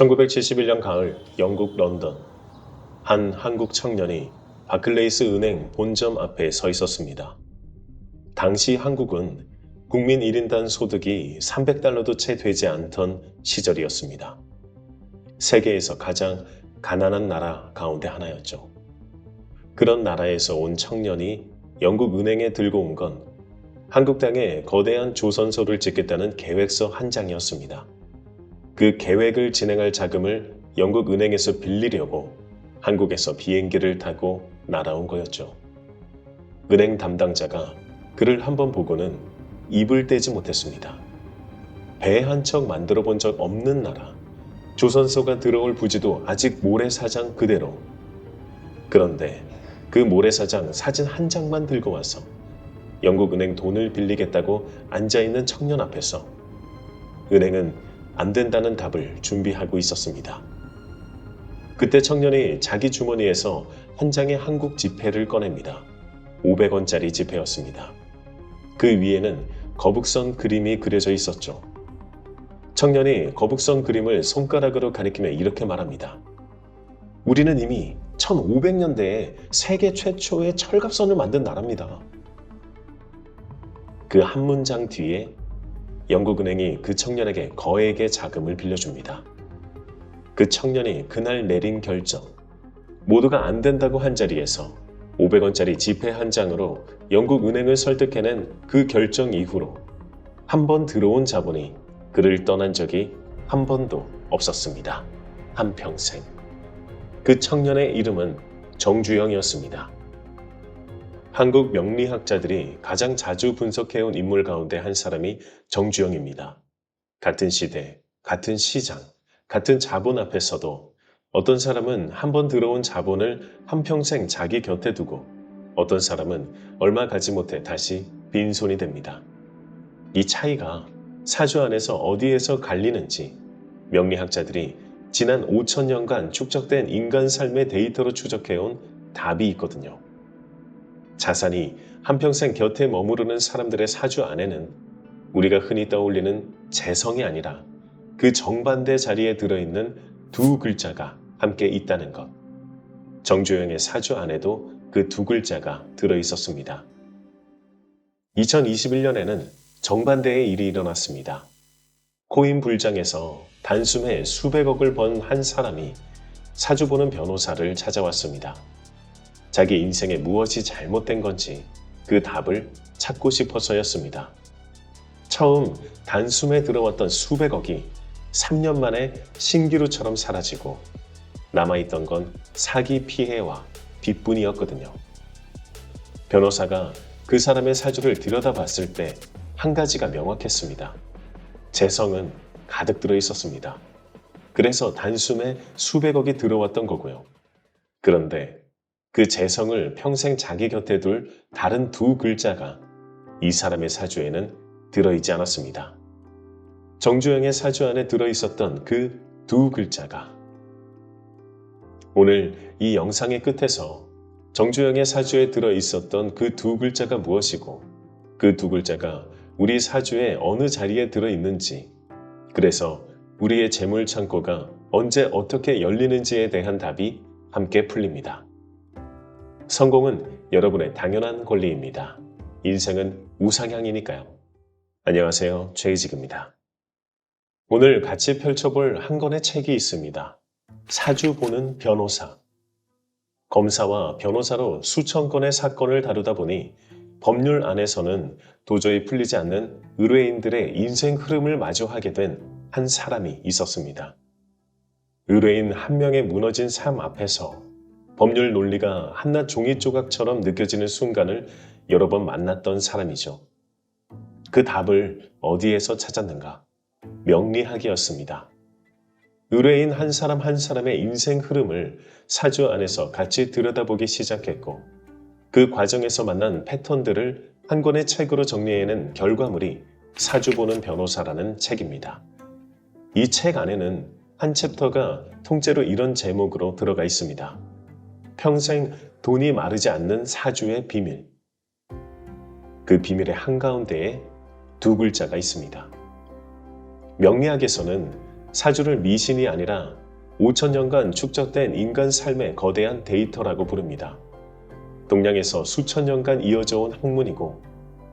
1971년 가을 영국 런던, 한 한국 청년이 바클레이스 은행 본점 앞에 서 있었습니다. 당시 한국은 국민 1인당 소득이 300달러도 채 되지 않던 시절이었습니다. 세계에서 가장 가난한 나라 가운데 하나였죠. 그런 나라에서 온 청년이 영국 은행에 들고 온 건 한국 땅에 거대한 조선소를 짓겠다는 계획서 한 장이었습니다. 그 계획을 진행할 자금을 영국 은행에서 빌리려고 한국에서 비행기를 타고 날아온 거였죠. 은행 담당자가 그를 한번 보고는 입을 떼지 못했습니다. 배 한 척 만들어 본 적 없는 나라, 조선소가 들어올 부지도 아직 모래사장 그대로. 그런데 그 모래사장 사진 한 장만 들고 와서 영국 은행 돈을 빌리겠다고 앉아있는 청년 앞에서 은행은 안 된다는 답을 준비하고 있었습니다. 그때 청년이 자기 주머니에서 한 장의 한국 지폐를 꺼냅니다. 500원짜리 지폐였습니다. 그 위에는 거북선 그림이 그려져 있었죠. 청년이 거북선 그림을 손가락으로 가리키며 이렇게 말합니다. 우리는 이미 1500년대에 세계 최초의 철갑선을 만든 나라입니다. 그 한 문장 뒤에 영국은행이 그 청년에게 거액의 자금을 빌려줍니다. 그 청년이 그날 내린 결정, 모두가 안 된다고 한 자리에서 500원짜리 지폐 한 장으로 영국은행을 설득해낸 그 결정 이후로 한 번 들어온 자본이 그를 떠난 적이 한 번도 없었습니다. 한평생. 그 청년의 이름은 정주영이었습니다. 한국 명리학자들이 가장 자주 분석해온 인물 가운데 한 사람이 정주영입니다. 같은 시대, 같은 시장, 같은 자본 앞에서도 어떤 사람은 한 번 들어온 자본을 한평생 자기 곁에 두고 어떤 사람은 얼마 가지 못해 다시 빈손이 됩니다. 이 차이가 사주 안에서 어디에서 갈리는지 명리학자들이 지난 5천년간 축적된 인간 삶의 데이터로 추적해온 답이 있거든요. 자산이 한평생 곁에 머무르는 사람들의 사주 안에는 우리가 흔히 떠올리는 재성이 아니라 그 정반대 자리에 들어있는 두 글자가 함께 있다는 것. 정주영의 사주 안에도 그 두 글자가 들어있었습니다. 2021년에는 정반대의 일이 일어났습니다. 코인 불장에서 단숨에 수백억을 번 한 사람이 사주 보는 변호사를 찾아왔습니다. 자기 인생에 무엇이 잘못된 건지 그 답을 찾고 싶어서였습니다. 처음 단숨에 들어왔던 수백억이 3년 만에 신기루처럼 사라지고 남아있던 건 사기 피해와 빚뿐이었거든요. 변호사가 그 사람의 사주를 들여다봤을 때 한 가지가 명확했습니다. 재성은 가득 들어 있었습니다. 그래서 단숨에 수백억이 들어왔던 거고요. 그런데 그 재성을 평생 자기 곁에 둘 다른 두 글자가 이 사람의 사주에는 들어있지 않았습니다. 정주영의 사주 안에 들어있었던 그 두 글자가 오늘 이 영상의 끝에서 정주영의 사주에 들어있었던 그 두 글자가 무엇이고 그 두 글자가 우리 사주에 어느 자리에 들어있는지, 그래서 우리의 재물 창고가 언제 어떻게 열리는지에 대한 답이 함께 풀립니다. 성공은 여러분의 당연한 권리입니다. 인생은 우상향이니까요. 안녕하세요. 최희직입니다. 오늘 같이 펼쳐볼 한 권의 책이 있습니다. 사주 보는 변호사. 검사와 변호사로 수천 건의 사건을 다루다 보니 법률 안에서는 도저히 풀리지 않는 의뢰인들의 인생 흐름을 마주하게 된 한 사람이 있었습니다. 의뢰인 한 명의 무너진 삶 앞에서 법률 논리가 한낱 종이 조각처럼 느껴지는 순간을 여러 번 만났던 사람이죠. 그 답을 어디에서 찾았는가? 명리학이었습니다. 의뢰인 한 사람 한 사람의 인생 흐름을 사주 안에서 같이 들여다보기 시작했고 그 과정에서 만난 패턴들을 한 권의 책으로 정리해낸 결과물이 사주 보는 변호사라는 책입니다. 이 책 안에는 한 챕터가 통째로 이런 제목으로 들어가 있습니다. 평생 돈이 마르지 않는 사주의 비밀. 그 비밀의 한가운데에 두 글자가 있습니다. 명리학에서는 사주를 미신이 아니라 5천년간 축적된 인간 삶의 거대한 데이터라고 부릅니다. 동양에서 수천 년간 이어져 온 학문이고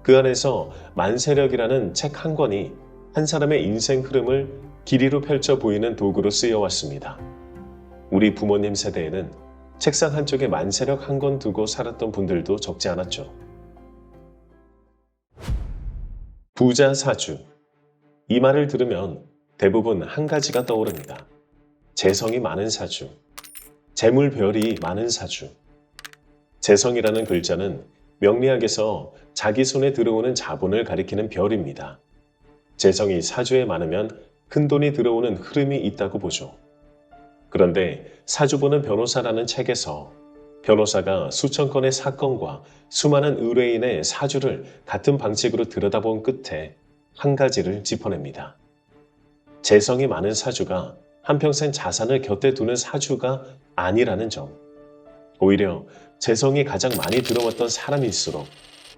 그 안에서 만세력이라는 책 한 권이 한 사람의 인생 흐름을 길이로 펼쳐 보이는 도구로 쓰여왔습니다. 우리 부모님 세대에는 책상 한쪽에 만세력 한 권 두고 살았던 분들도 적지 않았죠. 부자 사주. 이 말을 들으면 대부분 한 가지가 떠오릅니다. 재성이 많은 사주, 재물별이 많은 사주. 재성이라는 글자는 명리학에서 자기 손에 들어오는 자본을 가리키는 별입니다. 재성이 사주에 많으면 큰돈이 들어오는 흐름이 있다고 보죠. 그런데 사주보는 변호사라는 책에서 변호사가 수천 건의 사건과 수많은 의뢰인의 사주를 같은 방식으로 들여다본 끝에 한 가지를 짚어냅니다. 재성이 많은 사주가 한평생 자산을 곁에 두는 사주가 아니라는 점. 오히려 재성이 가장 많이 들어왔던 사람일수록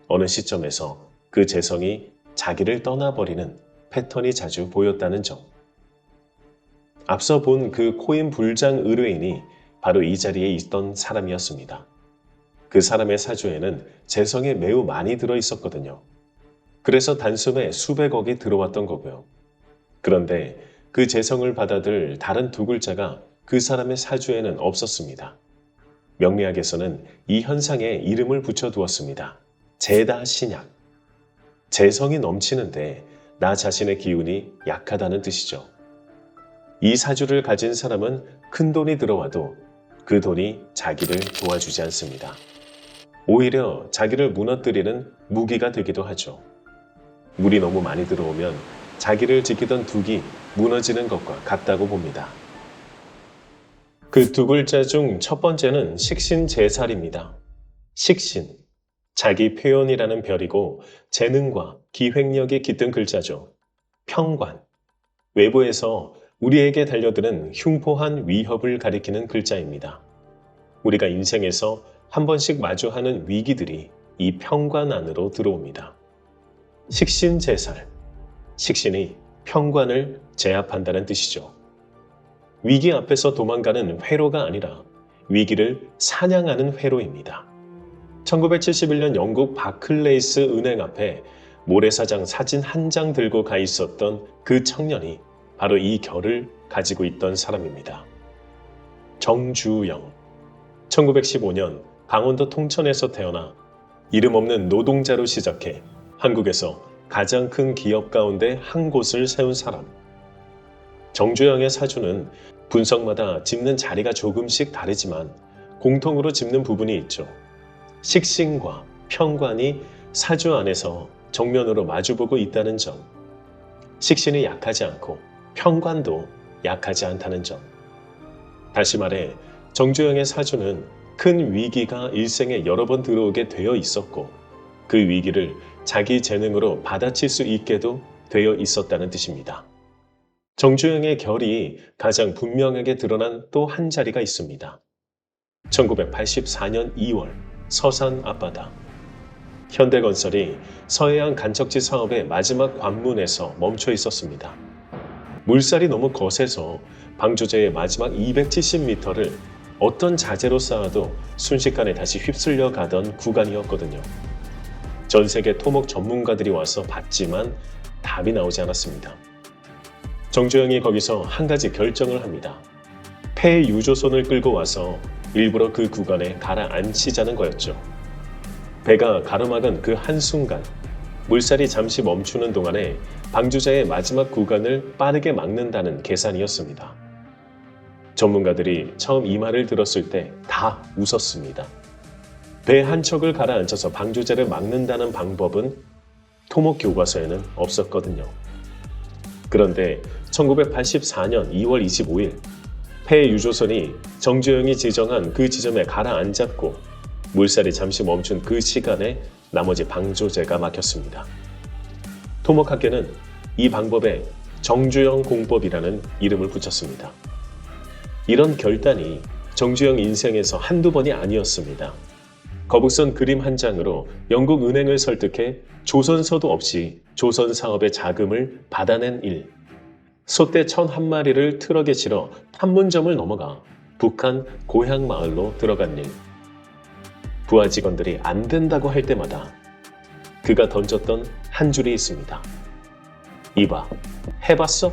어느 시점에서 그 재성이 자기를 떠나버리는 패턴이 자주 보였다는 점. 앞서 본 그 코인 불장 의뢰인이 바로 이 자리에 있던 사람이었습니다. 그 사람의 사주에는 재성이 매우 많이 들어있었거든요. 그래서 단숨에 수백억이 들어왔던 거고요. 그런데 그 재성을 받아들 다른 두 글자가 그 사람의 사주에는 없었습니다. 명리학에서는 이 현상에 이름을 붙여두었습니다. 재다신약. 재성이 넘치는데 나 자신의 기운이 약하다는 뜻이죠. 이 사주를 가진 사람은 큰 돈이 들어와도 그 돈이 자기를 도와주지 않습니다. 오히려 자기를 무너뜨리는 무기가 되기도 하죠. 물이 너무 많이 들어오면 자기를 지키던 둑이 무너지는 것과 같다고 봅니다. 그 두 글자 중 첫 번째는 식신재살입니다. 식신, 자기 표현이라는 별이고 재능과 기획력이 깃든 글자죠. 평관, 외부에서 우리에게 달려드는 흉포한 위협을 가리키는 글자입니다. 우리가 인생에서 한 번씩 마주하는 위기들이 이 평관 안으로 들어옵니다. 식신재살, 식신이 평관을 제압한다는 뜻이죠. 위기 앞에서 도망가는 회로가 아니라 위기를 사냥하는 회로입니다. 1971년 영국 바클레이스 은행 앞에 모래사장 사진 한 장 들고 가 있었던 그 청년이 바로 이 결을 가지고 있던 사람입니다. 정주영. 1915년 강원도 통천에서 태어나 이름 없는 노동자로 시작해 한국에서 가장 큰 기업 가운데 한 곳을 세운 사람. 정주영의 사주는 분석마다 짚는 자리가 조금씩 다르지만 공통으로 짚는 부분이 있죠. 식신과 평관이 사주 안에서 정면으로 마주보고 있다는 점. 식신이 약하지 않고 평관도 약하지 않다는 점. 다시 말해 정주영의 사주는 큰 위기가 일생에 여러 번 들어오게 되어 있었고 그 위기를 자기 재능으로 받아칠 수 있게도 되어 있었다는 뜻입니다. 정주영의 결이 가장 분명하게 드러난 또 한 자리가 있습니다. 1984년 2월 서산 앞바다. 현대건설이 서해안 간척지 사업의 마지막 관문에서 멈춰 있었습니다. 물살이 너무 거세서 방조제의 마지막 270m를 어떤 자재로 쌓아도 순식간에 다시 휩쓸려 가던 구간이었거든요. 전 세계 토목 전문가들이 와서 봤지만 답이 나오지 않았습니다. 정주영이 거기서 한 가지 결정을 합니다. 폐유조선을 끌고 와서 일부러 그 구간에 가라앉히자는 거였죠. 배가 가로막은 그 한순간 물살이 잠시 멈추는 동안에 방조제의 마지막 구간을 빠르게 막는다는 계산이었습니다. 전문가들이 처음 이 말을 들었을 때 다 웃었습니다. 배 한 척을 가라앉혀서 방조제를 막는다는 방법은 토목 교과서에는 없었거든요. 그런데 1984년 2월 25일 폐유조선이 정주영이 지정한 그 지점에 가라앉았고 물살이 잠시 멈춘 그 시간에 나머지 방조제가 막혔습니다. 토목학계는 이 방법에 정주영 공법이라는 이름을 붙였습니다. 이런 결단이 정주영 인생에서 한두 번이 아니었습니다. 거북선 그림 한 장으로 영국 은행을 설득해 조선서도 없이 조선 사업의 자금을 받아낸 일. 소떼 1,001마리를 트럭에 실어 판문점을 넘어가 북한 고향 마을로 들어간 일. 부하 직원들이 안 된다고 할 때마다 그가 던졌던 한 줄이 있습니다. 이봐, 해봤어?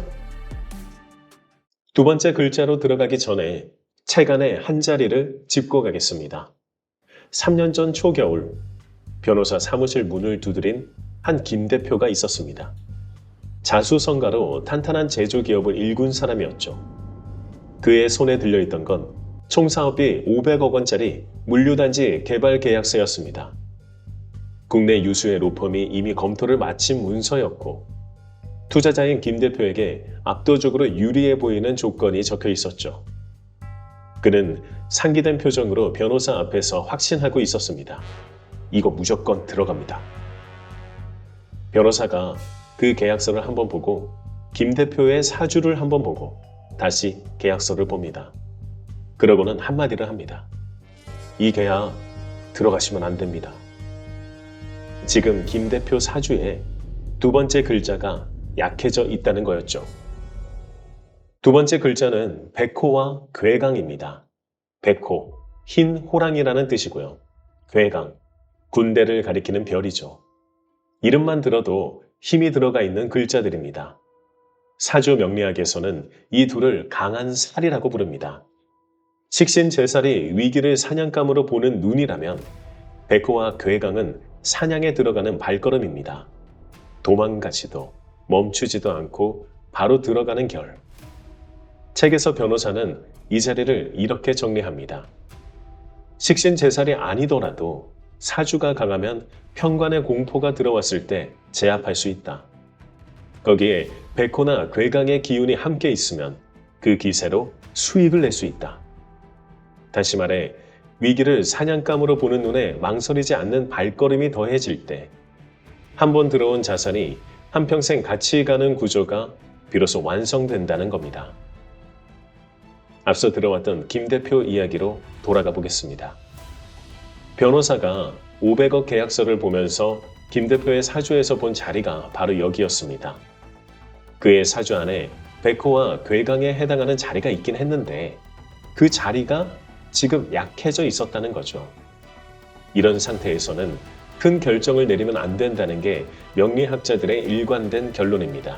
두 번째 글자로 들어가기 전에 책 안에 한 자리를 짚고 가겠습니다. 3년 전 초겨울, 변호사 사무실 문을 두드린 한 김 대표가 있었습니다. 자수성가로 탄탄한 제조기업을 일군 사람이었죠. 그의 손에 들려있던 건 총사업비 500억 원짜리 물류단지 개발 계약서였습니다. 국내 유수의 로펌이 이미 검토를 마친 문서였고 투자자인 김 대표에게 압도적으로 유리해 보이는 조건이 적혀 있었죠. 그는 상기된 표정으로 변호사 앞에서 확신하고 있었습니다. 이거 무조건 들어갑니다. 변호사가 그 계약서를 한번 보고 김 대표의 사주를 한번 보고 다시 계약서를 봅니다. 그러고는 한마디를 합니다. 이 계약 들어가시면 안 됩니다. 지금 김 대표 사주에 두 번째 글자가 약해져 있다는 거였죠. 두 번째 글자는 백호와 괴강입니다. 백호, 흰 호랑이라는 뜻이고요. 괴강, 군대를 가리키는 별이죠. 이름만 들어도 힘이 들어가 있는 글자들입니다. 사주 명리학에서는 이 둘을 강한 살이라고 부릅니다. 식신제살이 위기를 사냥감으로 보는 눈이라면 백호와 괴강은 사냥에 들어가는 발걸음입니다. 도망가지도 멈추지도 않고 바로 들어가는 결. 책에서 변호사는 이 자리를 이렇게 정리합니다. 식신제살이 아니더라도 사주가 강하면 편관의 공포가 들어왔을 때 제압할 수 있다. 거기에 백호나 괴강의 기운이 함께 있으면 그 기세로 수익을 낼 수 있다. 다시 말해 위기를 사냥감으로 보는 눈에 망설이지 않는 발걸음이 더해질 때 한 번 들어온 자산이 한평생 같이 가는 구조가 비로소 완성된다는 겁니다. 앞서 들어왔던 김 대표 이야기로 돌아가 보겠습니다. 변호사가 500억 계약서를 보면서 김 대표의 사주에서 본 자리가 바로 여기였습니다. 그의 사주 안에 백호와 괴강에 해당하는 자리가 있긴 했는데 그 자리가 지금 약해져 있었다는 거죠. 이런 상태에서는 큰 결정을 내리면 안 된다는 게 명리학자들의 일관된 결론입니다.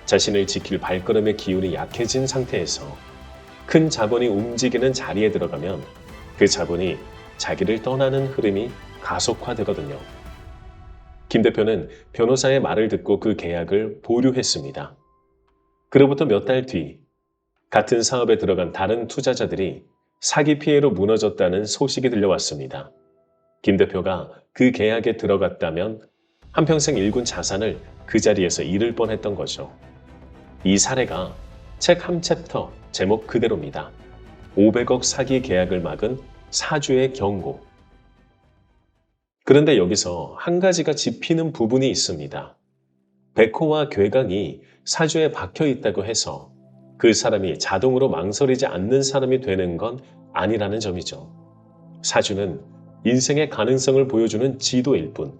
자신을 지킬 발걸음의 기운이 약해진 상태에서 큰 자본이 움직이는 자리에 들어가면 그 자본이 자기를 떠나는 흐름이 가속화되거든요. 김 대표는 변호사의 말을 듣고 그 계약을 보류했습니다. 그로부터 몇 달 뒤 같은 사업에 들어간 다른 투자자들이 사기 피해로 무너졌다는 소식이 들려왔습니다. 김 대표가 그 계약에 들어갔다면 한평생 일군 자산을 그 자리에서 잃을 뻔했던 거죠. 이 사례가 책 한 챕터 제목 그대로입니다. 500억 사기 계약을 막은 사주의 경고. 그런데 여기서 한 가지가 짚히는 부분이 있습니다. 백호와 괴강이 사주에 박혀 있다고 해서 그 사람이 자동으로 망설이지 않는 사람이 되는 건 아니라는 점이죠. 사주는 인생의 가능성을 보여주는 지도일 뿐,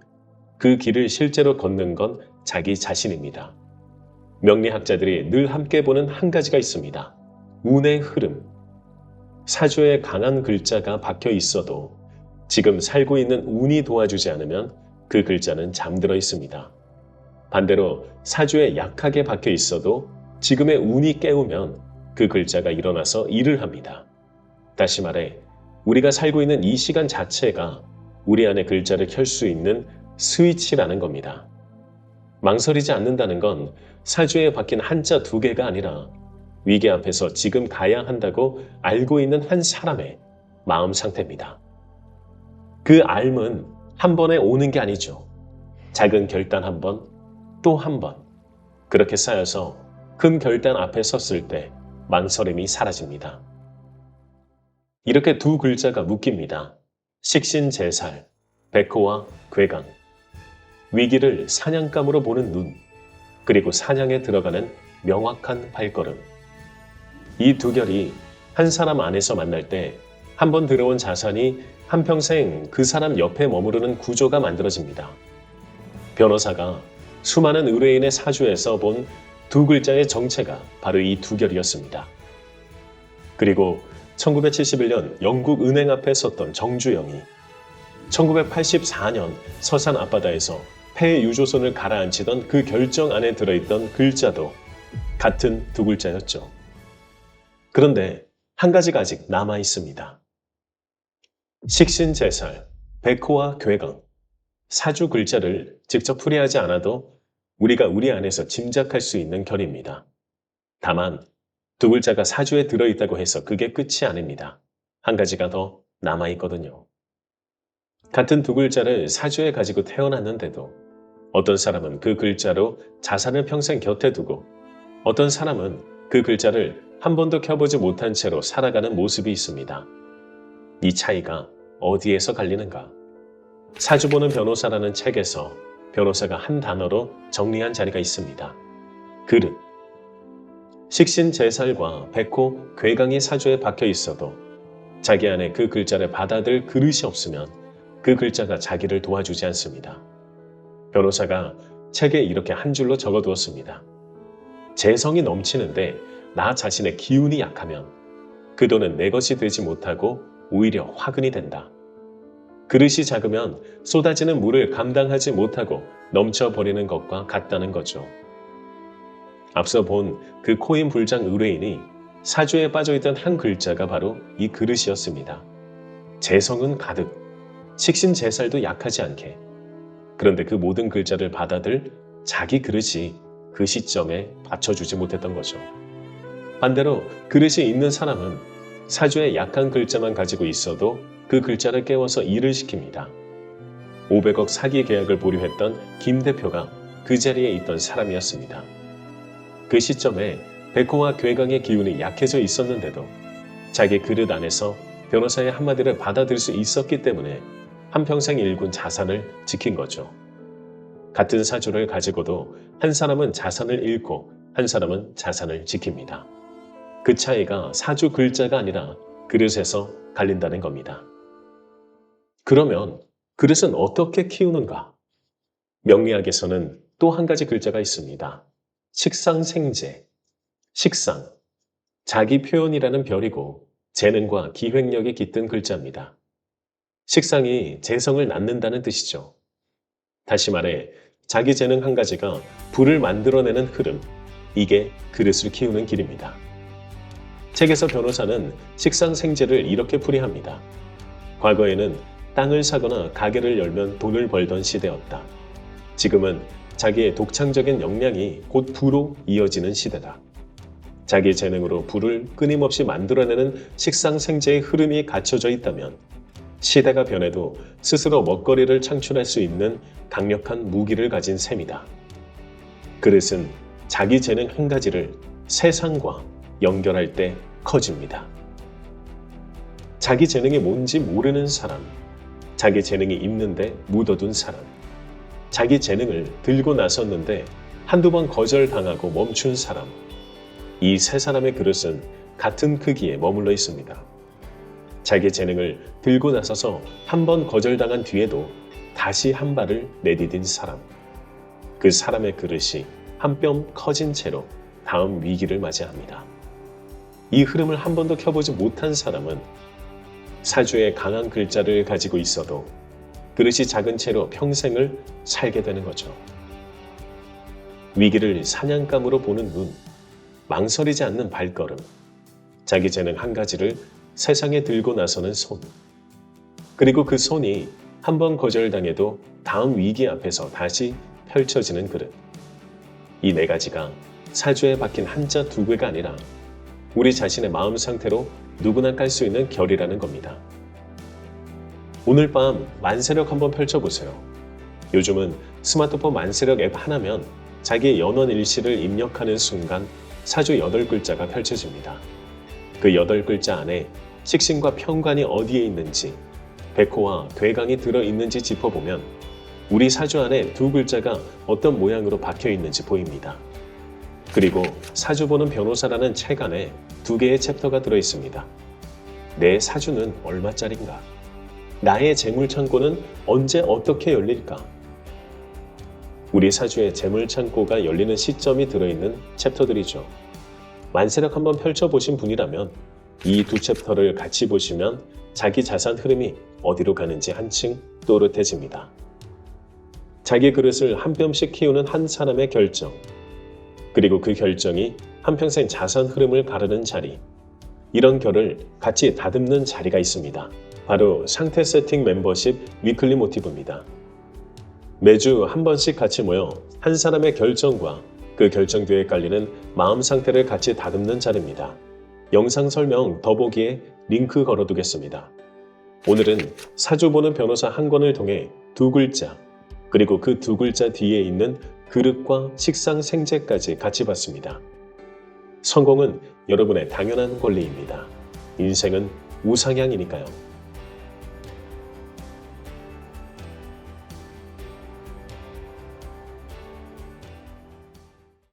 그 길을 실제로 걷는 건 자기 자신입니다. 명리학자들이 늘 함께 보는 한 가지가 있습니다. 운의 흐름. 사주에 강한 글자가 박혀 있어도 지금 살고 있는 운이 도와주지 않으면 그 글자는 잠들어 있습니다. 반대로 사주에 약하게 박혀 있어도 지금의 운이 깨우면 그 글자가 일어나서 일을 합니다. 다시 말해 우리가 살고 있는 이 시간 자체가 우리 안에 글자를 켤 수 있는 스위치라는 겁니다. 망설이지 않는다는 건 사주에 박힌 한자 두 개가 아니라 위기 앞에서 지금 가야 한다고 알고 있는 한 사람의 마음 상태입니다. 그 알은 한 번에 오는 게 아니죠. 작은 결단 한 번, 또 한 번. 그렇게 쌓여서 큰 결단 앞에 섰을 때 망설임이 사라집니다. 이렇게 두 글자가 묶입니다. 식신제살, 백호와 괴강. 위기를 사냥감으로 보는 눈, 그리고 사냥에 들어가는 명확한 발걸음. 이 두 결이 한 사람 안에서 만날 때 한 번 들어온 자산이 한평생 그 사람 옆에 머무르는 구조가 만들어집니다. 변호사가 수많은 의뢰인의 사주에서 본 두 글자의 정체가 바로 이 두 결이었습니다. 그리고 1971년 영국 은행 앞에 섰던 정주영이 1984년 서산 앞바다에서 폐 유조선을 가라앉히던 그 결정 안에 들어있던 글자도 같은 두 글자였죠. 그런데 한 가지가 아직 남아 있습니다. 식신제살, 백호와 괴강, 사주 글자를 직접 풀이하지 않아도 우리가 우리 안에서 짐작할 수 있는 결입니다. 다만 두 글자가 사주에 들어있다고 해서 그게 끝이 아닙니다. 한 가지가 더 남아있거든요. 같은 두 글자를 사주에 가지고 태어났는데도 어떤 사람은 그 글자로 자산을 평생 곁에 두고 어떤 사람은 그 글자를 한 번도 켜보지 못한 채로 살아가는 모습이 있습니다. 이 차이가 어디에서 갈리는가? 사주 보는 변호사라는 책에서 변호사가 한 단어로 정리한 자리가 있습니다. 그릇. 식신제살과 백호, 괴강이 사주에 박혀 있어도 자기 안에 그 글자를 받아들 그릇이 없으면 그 글자가 자기를 도와주지 않습니다. 변호사가 책에 이렇게 한 줄로 적어두었습니다. 재성이 넘치는데 나 자신의 기운이 약하면 그 돈은 내 것이 되지 못하고 오히려 화근이 된다. 그릇이 작으면 쏟아지는 물을 감당하지 못하고 넘쳐버리는 것과 같다는 거죠. 앞서 본 그 코인 불장 의뢰인이 사주에 빠져있던 한 글자가 바로 이 그릇이었습니다. 재성은 가득, 식신제살도 약하지 않게. 그런데 그 모든 글자를 받아들 자기 그릇이 그 시점에 받쳐주지 못했던 거죠. 반대로 그릇이 있는 사람은 사주에 약한 글자만 가지고 있어도 그 글자를 깨워서 일을 시킵니다. 500억 사기 계약을 보류했던 김 대표가 그 자리에 있던 사람이었습니다. 그 시점에 백호와 괴강의 기운이 약해져 있었는데도 자기 그릇 안에서 변호사의 한마디를 받아들일 수 있었기 때문에 한평생 일군 자산을 지킨 거죠. 같은 사주를 가지고도 한 사람은 자산을 잃고 한 사람은 자산을 지킵니다. 그 차이가 사주 글자가 아니라 그릇에서 갈린다는 겁니다. 그러면 그릇은 어떻게 키우는가? 명리학에서는 또 한 가지 글자가 있습니다. 식상생재. 식상. 자기 표현이라는 별이고 재능과 기획력이 깃든 글자입니다. 식상이 재성을 낳는다는 뜻이죠. 다시 말해 자기 재능 한 가지가 불을 만들어내는 흐름, 이게 그릇을 키우는 길입니다. 책에서 변호사는 식상생재를 이렇게 풀이합니다. 과거에는 땅을 사거나 가게를 열면 돈을 벌던 시대였다. 지금은 자기의 독창적인 역량이 곧 부로 이어지는 시대다. 자기 재능으로 부를 끊임없이 만들어내는 식상생재의 흐름이 갖춰져 있다면 시대가 변해도 스스로 먹거리를 창출할 수 있는 강력한 무기를 가진 셈이다. 그릇은 자기 재능 한 가지를 세상과 연결할 때 커집니다. 자기 재능이 뭔지 모르는 사람, 자기 재능이 있는데 묻어둔 사람, 자기 재능을 들고 나섰는데 한두 번 거절당하고 멈춘 사람, 이 세 사람의 그릇은 같은 크기에 머물러 있습니다. 자기 재능을 들고 나서서 한 번 거절당한 뒤에도 다시 한 발을 내디딘 사람, 그 사람의 그릇이 한 뼘 커진 채로 다음 위기를 맞이합니다. 이 흐름을 한 번도 켜보지 못한 사람은 사주에 강한 글자를 가지고 있어도 그릇이 작은 채로 평생을 살게 되는 거죠. 위기를 사냥감으로 보는 눈, 망설이지 않는 발걸음, 자기 재능 한 가지를 세상에 들고 나서는 손, 그리고 그 손이 한 번 거절당해도 다음 위기 앞에서 다시 펼쳐지는 그릇. 이 네 가지가 사주에 박힌 한자 두 개가 아니라 우리 자신의 마음 상태로 누구나 깔 수 있는 결이라는 겁니다. 오늘 밤 만세력 한번 펼쳐보세요. 요즘은 스마트폰 만세력 앱 하나면 자기의 연원 일시를 입력하는 순간 사주 8글자가 펼쳐집니다. 그 8글자 안에 식신과 편관이 어디에 있는지, 백호와 괴강이 들어있는지 짚어보면 우리 사주 안에 두 글자가 어떤 모양으로 박혀 있는지 보입니다. 그리고 사주 보는 변호사라는 책 안에 2개의 챕터가 들어있습니다. 내 사주는 얼마짜린가? 나의 재물 창고는 언제 어떻게 열릴까? 우리 사주의 재물 창고가 열리는 시점이 들어있는 챕터들이죠. 만세력 한번 펼쳐보신 분이라면 이 두 챕터를 같이 보시면 자기 자산 흐름이 어디로 가는지 한층 또렷해집니다. 자기 그릇을 한 뼘씩 키우는 한 사람의 결정, 그리고 그 결정이 한평생 자산 흐름을 가르는 자리, 이런 결을 같이 다듬는 자리가 있습니다. 바로 상태 세팅 멤버십 위클리 모티브입니다. 매주 한 번씩 같이 모여 한 사람의 결정과 그 결정 뒤에 깔리는 마음 상태를 같이 다듬는 자리입니다. 영상 설명 더보기에 링크 걸어두겠습니다. 오늘은 사주 보는 변호사 한 권을 통해 두 글자, 그리고 그 두 글자 뒤에 있는 그릇과 식상 생재까지 같이 봤습니다. 성공은 여러분의 당연한 권리입니다. 인생은 우상향이니까요.